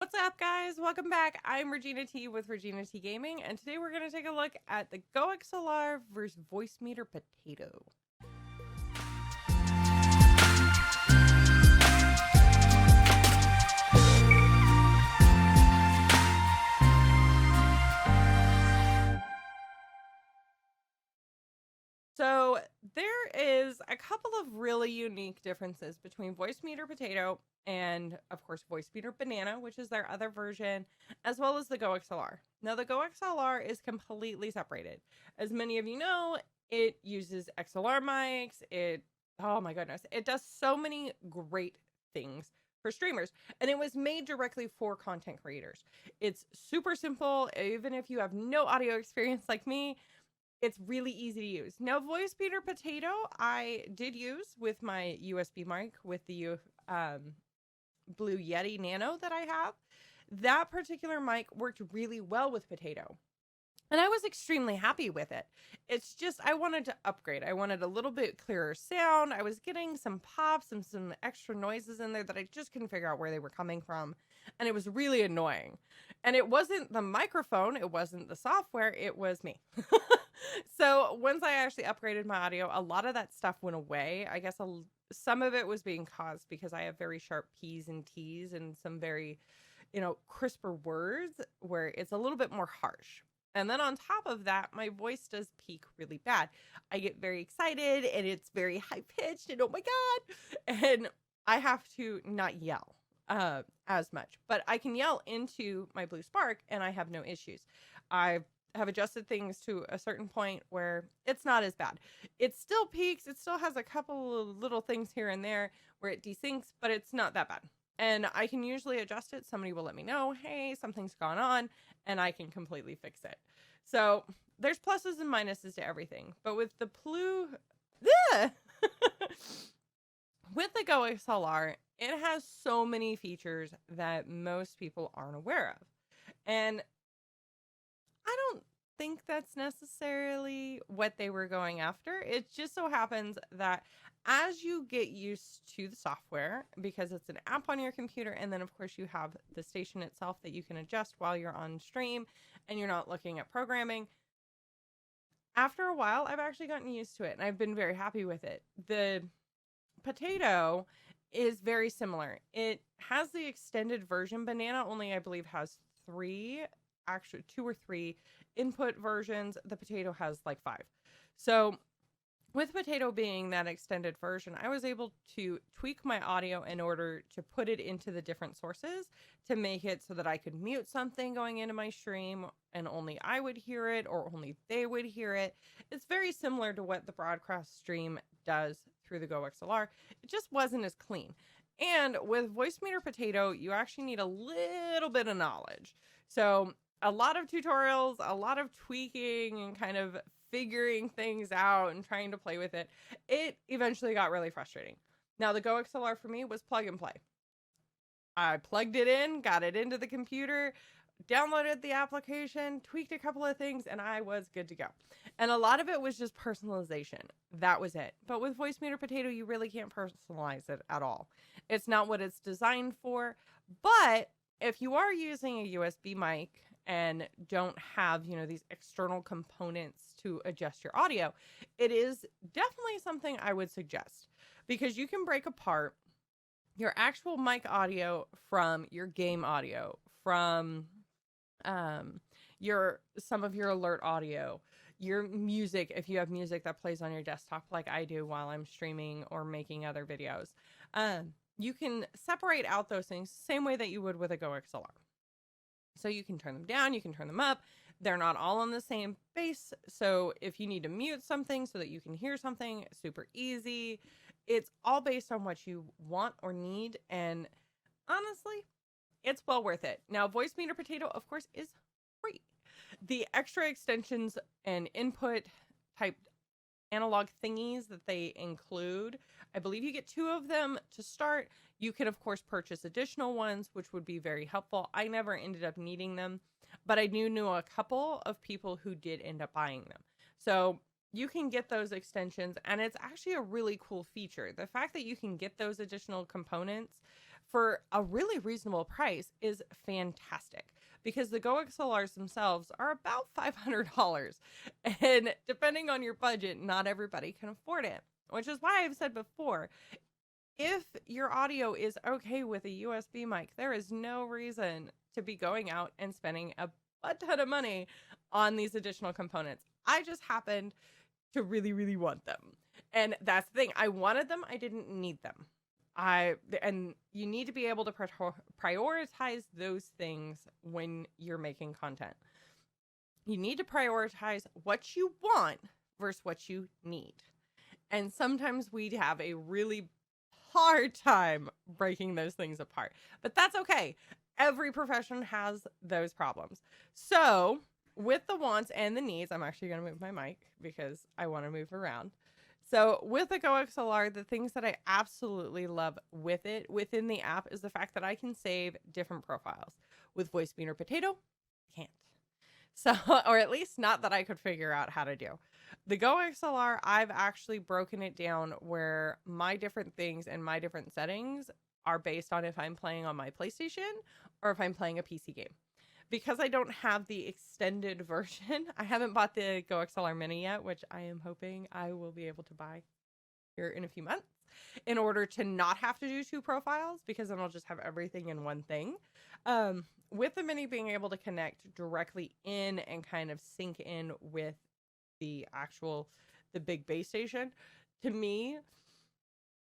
What's up, guys? Welcome back. I'm Regina T with Regina T Gaming, and today we're going to take a look at the GoXLR versus Voicemeeter Potato. So there is a couple of really unique differences between Voicemeeter Potato and, of course, Voicemeeter Banana, which is their other version, as well as the GoXLR. Now, the GoXLR is completely separated. As many of you know, it uses XLR mics. Oh my goodness, it does so many great things for streamers, and it was made directly for content creators. It's super simple, even if you have no audio experience like me. It's really easy to use. Now, Voicemeeter Potato, I did use with my USB mic with the Blue Yeti Nano that I have. That particular mic worked really well with Potato. And I was extremely happy with it. It's just, I wanted to upgrade. I wanted a little bit clearer sound. I was getting some pops and some extra noises in there that I just couldn't figure out where they were coming from. And it was really annoying. And it wasn't the microphone, it wasn't the software, it was me. So once I actually upgraded my audio, a lot of that stuff went away. I guess some of it was being caused because I have very sharp P's and T's and some very, crisper words where it's a little bit more harsh. And then on top of that, my voice does peak really bad. I get very excited and it's very high pitched and oh my God. And I have to not yell as much, but I can yell into my Blue Spark and I have no issues. I have adjusted things to a certain point where it's not as bad. It still peaks. It still has a couple of little things here and there where it desyncs, but it's not that bad. And I can usually adjust it. Somebody will let me know, hey, something's gone on, and I can completely fix it. So there's pluses and minuses to everything. But with the with the GoXLR, it has so many features that most people aren't aware of. And I don't think that's necessarily what they were going after. It just so happens that as you get used to the software, because it's an app on your computer, and then of course you have the station itself that you can adjust while you're on stream and you're not looking at programming. After a while, I've actually gotten used to it and I've been very happy with it. The Potato is very similar. It has the extended version. Banana only, I believe, has actually two or three input versions. The Potato has like 5. So with Potato being that extended version, I was able to tweak my audio in order to put it into the different sources to make it so that I could mute something going into my stream and only I would hear it or only they would hear it. It's very similar to what the broadcast stream does through the GoXLR. It just wasn't as clean. And with Voicemeeter Potato, you actually need a little bit of knowledge. So a lot of tutorials, a lot of tweaking and kind of figuring things out and trying to play with it. It eventually got really frustrating. Now, the GoXLR for me was plug and play. I plugged it in, got it into the computer, downloaded the application, tweaked a couple of things, and I was good to go. And a lot of it was just personalization. That was it. But with Voicemeeter Potato, you really can't personalize it at all. It's not what it's designed for. But if you are using a USB mic and don't have, these external components to adjust your audio, it is definitely something I would suggest because you can break apart your actual mic audio from your game audio, from some of your alert audio, your music, if you have music that plays on your desktop like I do while I'm streaming or making other videos. You can separate out those things the same way that you would with a GoXLR. So you can turn them down, you can turn them up. They're not all on the same base. So if you need to mute something so that you can hear something, super easy. It's all based on what you want or need. And honestly, it's well worth it. Now, Voicemeeter Potato, of course, is free. The extra extensions and input type analog thingies that they include, I believe you get 2 of them to start. You can, of course, purchase additional ones, which would be very helpful. I never ended up needing them, but I knew a couple of people who did end up buying them. So you can get those extensions, and it's actually a really cool feature. The fact that you can get those additional components for a really reasonable price is fantastic, because the Go XLRs themselves are about $500. And depending on your budget, not everybody can afford it, which is why I've said before, if your audio is okay with a USB mic, there is no reason to be going out and spending a ton of money on these additional components. I just happened to really, really want them. And that's the thing. I wanted them. I didn't need them. And you need to be able to prioritize those things when you're making content. You need to prioritize what you want versus what you need. And sometimes we have a really hard time breaking those things apart, but that's okay. Every profession has those problems. So with the wants and the needs, I'm actually going to move my mic because I want to move around. So with the Go XLR, the things that I absolutely love with it within the app is the fact that I can save different profiles. With Voicemeeter Potato, I can't. So, or at least not that I could figure out how to do. The Go XLR, I've actually broken it down where my different things and my different settings are based on if I'm playing on my PlayStation or if I'm playing a PC game. Because I don't have the extended version, I haven't bought the Go XLR Mini yet, which I am hoping I will be able to buy here in a few months in order to not have to do two profiles, because then I'll just have everything in one thing. With the Mini being able to connect directly in and kind of sync in with the big base station, to me,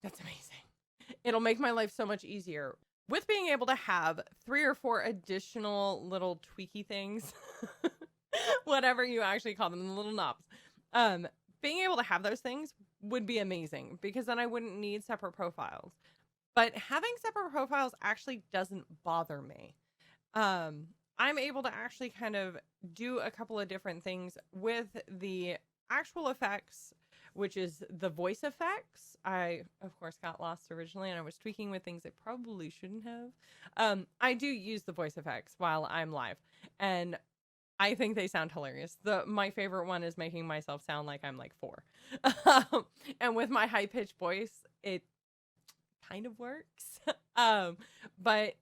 that's amazing. It'll make my life so much easier. With being able to have 3 or 4 additional little tweaky things, whatever you actually call them, the little knobs, being able to have those things would be amazing, because then I wouldn't need separate profiles. But having separate profiles actually doesn't bother me. I'm able to actually kind of do a couple of different things with the actual effects, which is the voice effects. I, of course, got lost originally and I was tweaking with things I probably shouldn't have. I do use the voice effects while I'm live, and I think they sound hilarious. My favorite one is making myself sound like I'm like 4. And with my high-pitched voice, it kind of works. But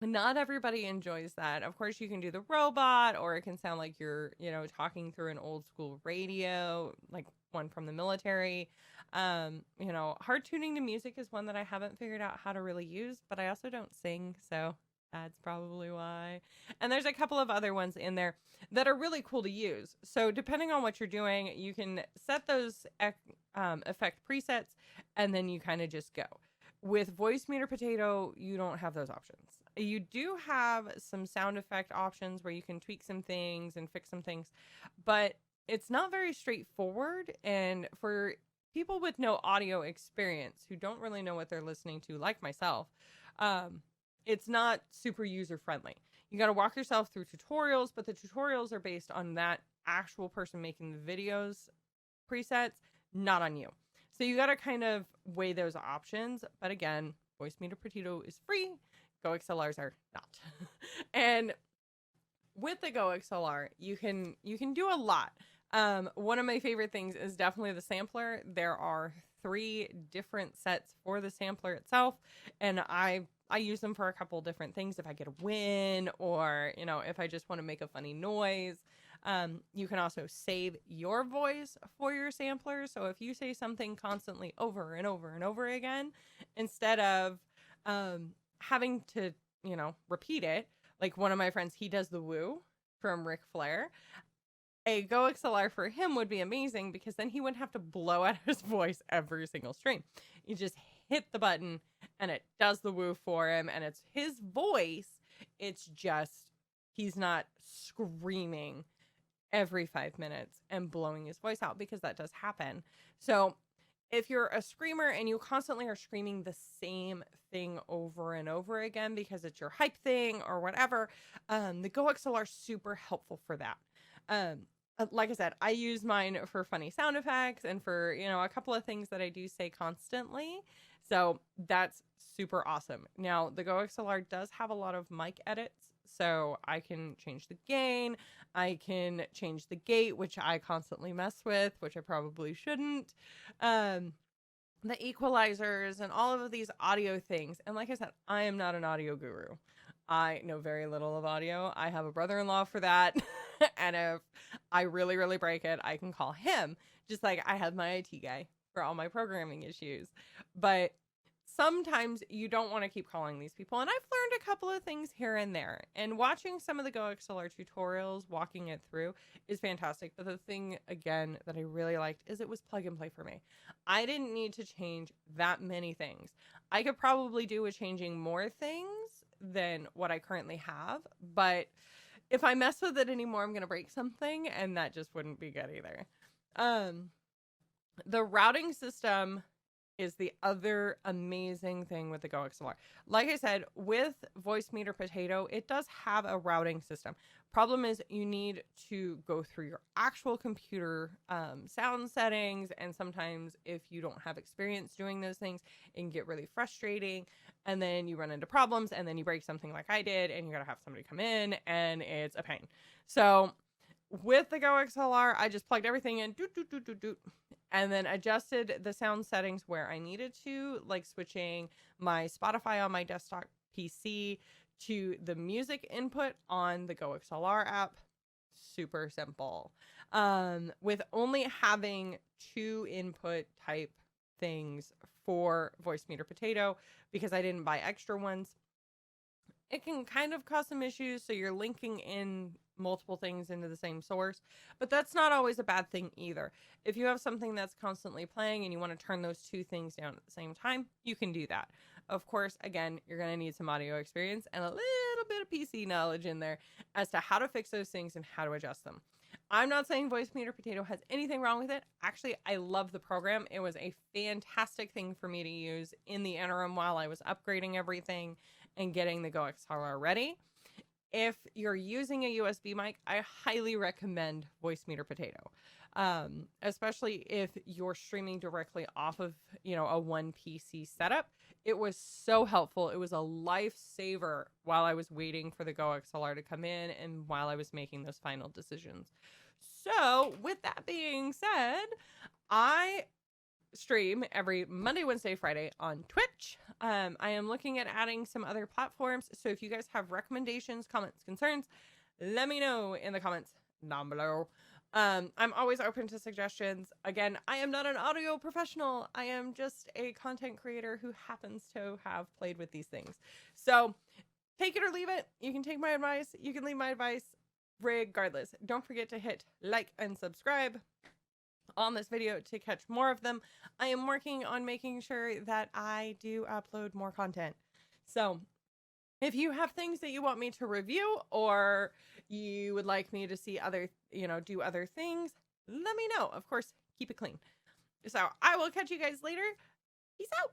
not everybody enjoys that. Of course, you can do the robot, or it can sound like you're, talking through an old school radio, like one from the military. Hard tuning to music is one that I haven't figured out how to really use, but I also don't sing, so that's probably why. And there's a couple of other ones in there that are really cool to use. So depending on what you're doing, you can set those effect presets, and then you kind of just go. With Voicemeeter Potato, you don't have those options. You do have some sound effect options where you can tweak some things and fix some things, but it's not very straightforward. And for people with no audio experience who don't really know what they're listening to, like myself, it's not super user friendly. You got to walk yourself through tutorials, but the tutorials are based on that actual person making the videos presets, not on you. So you got to kind of weigh those options. But again, Voicemeeter Potato is free. Go XLRs are not. And with the Go XLR, you can do a lot. One of my favorite things is definitely the sampler. There are 3 different sets for the sampler itself, and I use them for a couple different things. If I get a win, or if I just want to make a funny noise. You can also save your voice for your sampler. So if you say something constantly over and over and over again, instead of having to repeat it, like one of my friends, he does the woo from Ric Flair. A Go XLR for him would be amazing, because then he wouldn't have to blow out his voice every single stream. You just hit the button and it does the woo for him, and it's his voice. It's just, he's not screaming every 5 minutes and blowing his voice out, because that does happen. So if you're a screamer and you constantly are screaming the same thing over and over again because it's your hype thing or whatever, the Go XLR is super helpful for that. Like I said, I use mine for funny sound effects and for, a couple of things that I do say constantly. So that's super awesome. Now, the Go XLR does have a lot of mic edits. So I can change the gain, I can change the gate, which I constantly mess with, which I probably shouldn't. the equalizers and all of these audio things. And like I said, I am not an audio guru. I know very little of audio. I have a brother-in-law for that. And if I really, really break it, I can call him. Just like I have my IT guy for all my programming issues. But sometimes you don't want to keep calling these people. And I've learned a couple of things here and there. And watching some of the GoXLR tutorials, walking it through is fantastic. But the thing, again, that I really liked is it was plug and play for me. I didn't need to change that many things. I could probably do with changing more things than what I currently have. But if I mess with it anymore, I'm going to break something. And that just wouldn't be good either. The routing system is the other amazing thing with the GoXLR. Like I said, with Voicemeeter Potato, it does have a routing system. Problem is you need to go through your actual computer sound settings. And sometimes if you don't have experience doing those things, it can get really frustrating. And then you run into problems and then you break something like I did and you got to have somebody come in and it's a pain. So with the GoXLR, I just plugged everything in, doot, doot, doot, doot, doot, and then adjusted the sound settings where I needed to, like switching my Spotify on my desktop PC to the music input on the GoXLR app. Super simple. With only having 2 input type things for Voicemeeter Potato, because I didn't buy extra ones, it can kind of cause some issues. So you're linking in multiple things into the same source, but that's not always a bad thing either. If you have something that's constantly playing and you want to turn those 2 things down at the same time, you can do that. Of course, again, you're going to need some audio experience and a little bit of PC knowledge in there as to how to fix those things and how to adjust them. I'm not saying Voicemeeter Potato has anything wrong with it. Actually, I love the program. It was a fantastic thing for me to use in the interim while I was upgrading everything and getting the GoXLR ready. If you're using a USB mic, I highly recommend Voicemeeter Potato, especially if you're streaming directly off of, a one PC setup. It was so helpful. It was a lifesaver while I was waiting for the GoXLR to come in and while I was making those final decisions. So with that being said, I stream every Monday, Wednesday, Friday on Twitch. I am looking at adding some other platforms. So if you guys have recommendations, comments, concerns, let me know in the comments down below. I'm always open to suggestions. Again, I am not an audio professional. I am just a content creator who happens to have played with these things. So take it or leave it. You can take my advice. You can leave my advice. Regardless, don't forget to hit like and subscribe on this video to catch more of them. I am working on making sure that I do upload more content. So if you have things that you want me to review or you would like me to see other, do other things, let me know. Of course, keep it clean. So I will catch you guys later. Peace out.